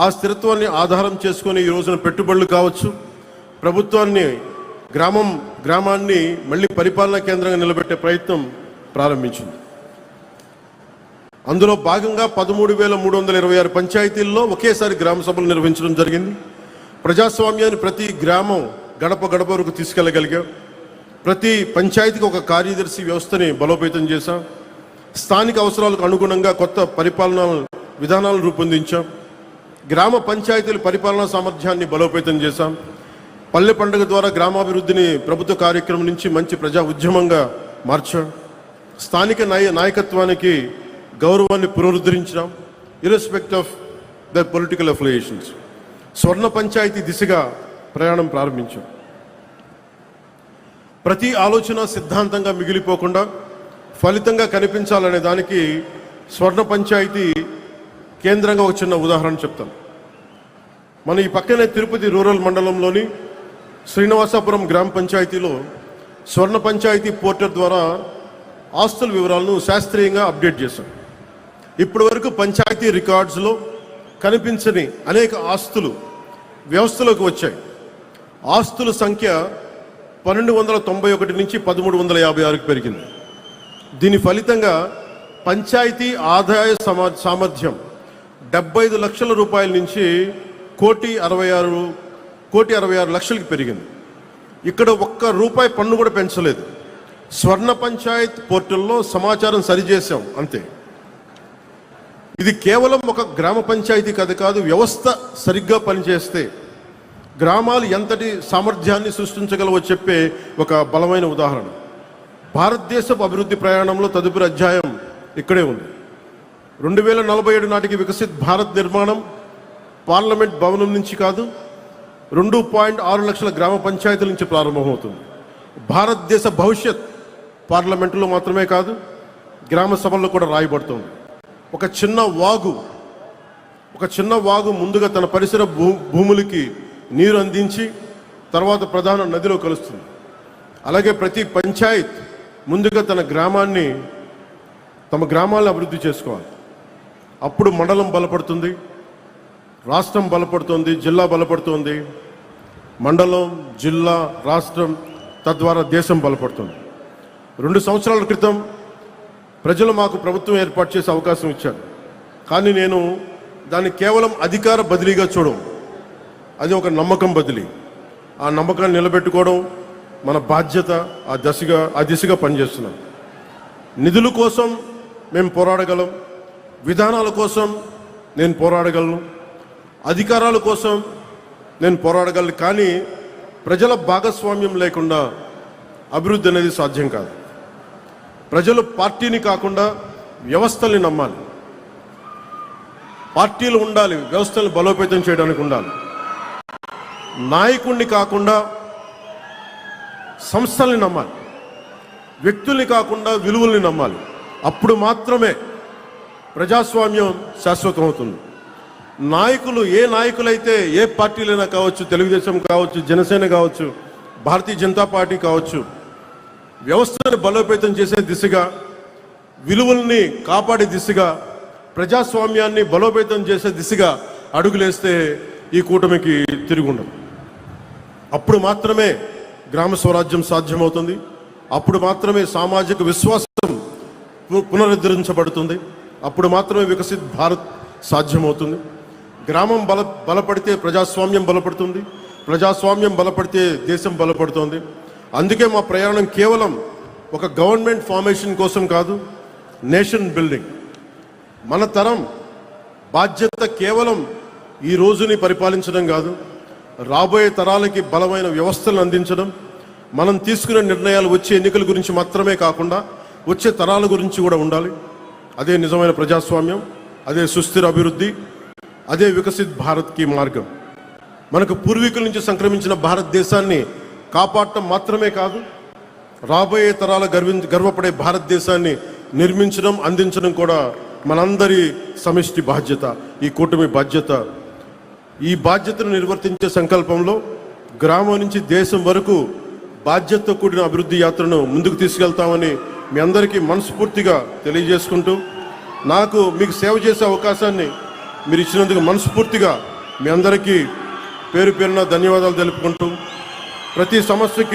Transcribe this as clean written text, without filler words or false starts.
ఆ స్థిరత్వాన్ని ఆధారం చేసుకొని ఈ రోజున పెట్టుబడులు కావచ్చు, ప్రభుత్వాన్ని గ్రామాన్ని మళ్ళీ పరిపాలనా కేంద్రంగా నిలబెట్టే ప్రయత్నం ప్రారంభించింది. అందులో భాగంగా 13,326 పంచాయతీల్లో ఒకేసారి గ్రామ సభలు నిర్వహించడం జరిగింది. ప్రజాస్వామ్యాన్ని ప్రతి గ్రామం గడప గడప వరకు తీసుకెళ్లగలిగాం. ప్రతి పంచాయతీకి ఒక కార్యదర్శి వ్యవస్థని బలోపేతం చేశాం. స్థానిక అవసరాలకు అనుగుణంగా కొత్త పరిపాలనా విధానాలను రూపొందించాం. గ్రామ పంచాయతీల పరిపాలనా సామర్థ్యాన్ని బలోపేతం చేశాం. పల్లె పండుగ ద్వారా గ్రామాభివృద్ధిని ప్రభుత్వ కార్యక్రమం నుంచి మంచి ప్రజా ఉద్యమంగా మార్చాం. స్థానిక నాయకత్వానికి గౌరవాన్ని పునరుద్ధరించాం, ఇర్రెస్పెక్ట్ ఆఫ్ ద పొలిటికల్ అఫిలియేషన్స్. స్వర్ణ పంచాయతీ దిశగా ప్రయాణం ప్రారంభించాం. ప్రతి ఆలోచన సిద్ధాంతంగా మిగిలిపోకుండా ఫలితంగా కనిపించాలనే దానికి స్వర్ణ పంచాయతీ కేంద్రంగా ఒక చిన్న ఉదాహరణ చెప్తాను. మన ఈ పక్కనే తిరుపతి రూరల్ మండలంలోని శ్రీనివాసాపురం గ్రామ పంచాయతీలో స్వర్ణ పంచాయతీ పోర్టల్ ద్వారా ఆస్తుల వివరాలను శాస్త్రీయంగా అప్డేట్ చేశాం. ఇప్పటి వరకు పంచాయతీ రికార్డ్స్లో కనిపించని అనేక ఆస్తులు వ్యవస్థలోకి వచ్చాయి. ఆస్తుల సంఖ్య 1291 నుంచి 1356కి పెరిగింది. దీని ఫలితంగా పంచాయతీ ఆదాయ సామర్థ్యం 75 లక్షల రూపాయల నుంచి 1,66 లక్షలకి పెరిగింది. ఇక్కడ ఒక్క రూపాయి పన్ను కూడా పెంచలేదు. స్వర్ణ పంచాయత్ పోర్టల్లో సమాచారం సరిచేసాం అంతే. ఇది కేవలం ఒక గ్రామ పంచాయతీ కథ కాదు. వ్యవస్థ సరిగ్గా పనిచేస్తే గ్రామాలు ఎంతటి సామర్థ్యాన్ని సృష్టించగలవో చెప్పే ఒక బలమైన ఉదాహరణ. భారతదేశపు అభివృద్ధి ప్రయాణంలో తదుపరి అధ్యాయం ఇక్కడే ఉంది. 2047 నాటికి వికసిత్ భారత్ నిర్మాణం పార్లమెంట్ భవనం నుంచి కాదు, 2.6 లక్షల గ్రామ పంచాయతీల నుంచి ప్రారంభమవుతుంది. భారతదేశ భవిష్యత్ పార్లమెంటులో మాత్రమే కాదు, గ్రామ సభల్లో కూడా రాయబడుతుంది. ఒక చిన్న వాగు ముందుగా తన పరిసర భూములకి నీరు అందించి తర్వాత ప్రధాన నదిలో కలుస్తుంది. అలాగే ప్రతి పంచాయత్ ముందుగా తమ గ్రామాలను అభివృద్ధి చేసుకోవాలి. అప్పుడు మండలం బలపడుతుంది, రాష్ట్రం బలపడుతుంది, జిల్లా బలపడుతుంది. మండలం, జిల్లా, రాష్ట్రం, తద్వారా దేశం బలపడుతుంది. 2 సంవత్సరాల క్రితం ప్రజలు మాకు ప్రభుత్వం ఏర్పాటు చేసే అవకాశం ఇచ్చారు. కానీ నేను దాన్ని కేవలం అధికార బదిలీగా చూడం, అది ఒక నమ్మకం బదిలీ. ఆ నమ్మకాన్ని నిలబెట్టుకోవడం మన బాధ్యత. ఆ దిశగా పనిచేస్తున్నాం. నిధుల కోసం మేము పోరాడగలం, విధానాల కోసం నేను పోరాడగలను, అధికారాల కోసం నేను పోరాడగలను. కానీ ప్రజల భాగస్వామ్యం లేకుండా అభివృద్ధి అనేది సాధ్యం కాదు. ప్రజలు పార్టీని కాకుండా వ్యవస్థల్ని నమ్మాలి. పార్టీలు ఉండాలి, వ్యవస్థల్ని బలోపేతం చేయడానికి ఉండాలి. నాయకుడిని కాకుండా సంస్థల్ని నమ్మాలి, వ్యక్తుల్ని కాకుండా విలువల్ని నమ్మాలి. అప్పుడు మాత్రమే ప్రజాస్వామ్యం శాశ్వతం అవుతుంది. ఏ నాయకులైతే ఏ పార్టీలైనా కావచ్చు, తెలుగుదేశం కావచ్చు, జనసేన కావచ్చు, భారతీయ జనతా పార్టీ కావచ్చు, వ్యవస్థను బలోపేతం చేసే దిశగా, విలువల్ని కాపాడే దిశగా, ప్రజాస్వామ్యాన్ని బలోపేతం చేసే దిశగా అడుగులేస్తే ఈ కూటమికి తిరుగుండదు. అప్పుడు మాత్రమే గ్రామ స్వరాజ్యం సాధ్యమవుతుంది. అప్పుడు మాత్రమే సామాజిక విశ్వాసం పునరుద్ధరించబడుతుంది. అప్పుడు మాత్రమే వికసిత్ భారత్ సాధ్యమవుతుంది. గ్రామం బలపడితే ప్రజాస్వామ్యం బలపడుతుంది, ప్రజాస్వామ్యం బలపడితే దేశం బలపడుతుంది. అందుకే మా ప్రయాణం కేవలం ఒక గవర్నమెంట్ ఫార్మేషన్ కోసం కాదు, నేషన్ బిల్డింగ్. మన తరం బాధ్యత కేవలం ఈ రోజుని పరిపాలించడం కాదు, రాబోయే తరాలకి బలమైన వ్యవస్థలను అందించడం. మనం తీసుకునే నిర్ణయాలు వచ్చే ఎన్నికల గురించి మాత్రమే కాకుండా వచ్చే తరాల గురించి కూడా ఉండాలి. అదే నిజమైన ప్రజాస్వామ్యం, అదే సుస్థిర అభివృద్ధి, అదే వికసిత్ భారత్కి మార్గం. మనకు పూర్వీకుల నుంచి సంక్రమించిన భారతదేశాన్ని కాపాడటం మాత్రమే కాదు, రాబోయే తరాల గర్వపడే భారతదేశాన్ని నిర్మించడం, అందించడం కూడా మనందరి సమిష్టి బాధ్యత, ఈ కూటమి బాధ్యత. ఈ బాధ్యతను నిర్వర్తించే సంకల్పంలో గ్రామం నుంచి దేశం వరకు బాధ్యతతో కూడిన అభివృద్ధి యాత్రను ముందుకు తీసుకెళ్తామని మీ అందరికీ మనస్ఫూర్తిగా తెలియజేసుకుంటూ, మీకు సేవ చేసే అవకాశాన్ని మీరు ఇచ్చినందుకు మనస్ఫూర్తిగా మీ అందరికీ పేరు పేరున ధన్యవాదాలు తెలుపుకుంటూ ప్రతి సమస్యకి